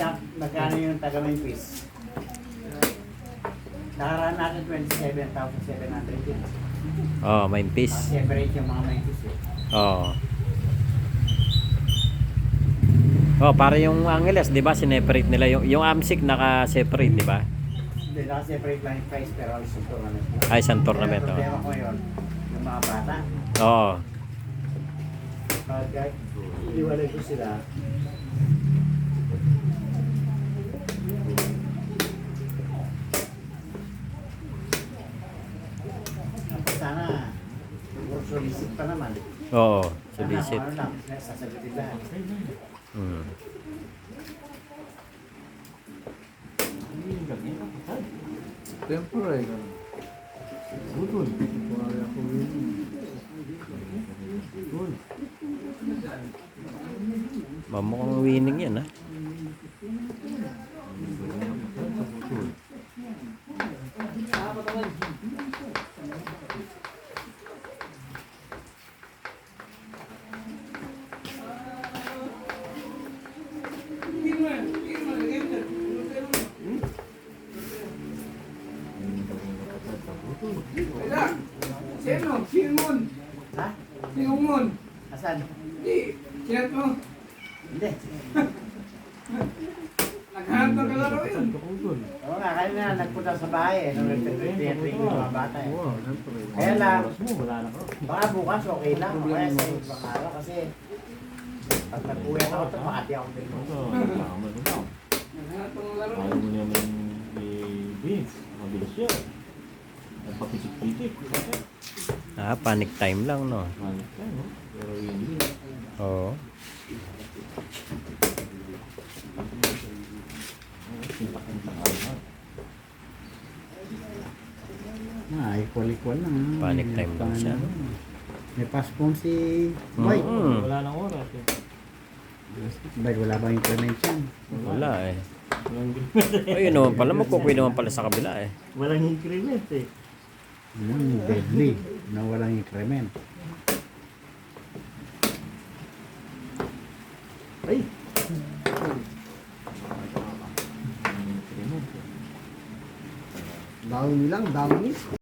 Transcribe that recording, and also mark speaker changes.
Speaker 1: Magkano yung taga-Memphis? Nakaraan natin 27,700 yun.
Speaker 2: Oh, may piece.
Speaker 1: Separate yung mga Memphis eh.
Speaker 2: Oh. Oh, para yung Angeles, 'di ba? Sineperate nila yung Amsik naka-separate, 'di ba?
Speaker 1: Hindi, naka-separate lang yung price pero alis yung tournament.
Speaker 2: Ay, isang tournament.
Speaker 1: Kaya
Speaker 2: Oh.
Speaker 1: problema ko yun, yung mga bata.
Speaker 2: Oo.
Speaker 1: Kahit iwalay ko sila. Tapos sana, puro solicit pa naman.
Speaker 2: Oo,
Speaker 1: Sana
Speaker 2: solicit.
Speaker 1: kung ano lang, sasagutin lang.
Speaker 2: Hmm.
Speaker 3: Temporary. Budol. Wala ko yun.
Speaker 2: Mamukhang winning yan, ha?
Speaker 4: Sino? Simon?
Speaker 1: Ha?
Speaker 4: Simon?
Speaker 1: Asan?
Speaker 4: Di. Chat mo?
Speaker 1: Hindi.
Speaker 4: Naghanap ng kalaro yun.
Speaker 1: Oo nga, kanina nagpunta sa bahay eh. Nung nagtitreat yung mga bata eh. Kaya lang, baka bukas okay lang. O kaya sa ibang araw kasi pag nag-uwi ako ito, makati ako din.
Speaker 4: Naghanap ng kalaro.
Speaker 3: Ayaw mo naman i-beans. Mabilis yun. Nagpapitik-pitik.
Speaker 2: Ah, panic time lang, no?
Speaker 3: Malit ka, no? Pero hindi.
Speaker 2: Oo.
Speaker 1: Equal lang.
Speaker 2: Panic time lang siya.
Speaker 1: May passpong si Boy.
Speaker 3: Wala nang oras eh.
Speaker 1: Boy, wala bang increment yan?
Speaker 2: Wala, eh.
Speaker 3: Walang
Speaker 2: O, yun naman pala. Magkukuwi naman pala sa kabila, eh.
Speaker 3: Walang increment eh.
Speaker 1: Deadly na walang increment.
Speaker 3: Ay!
Speaker 1: Dami lang, dami.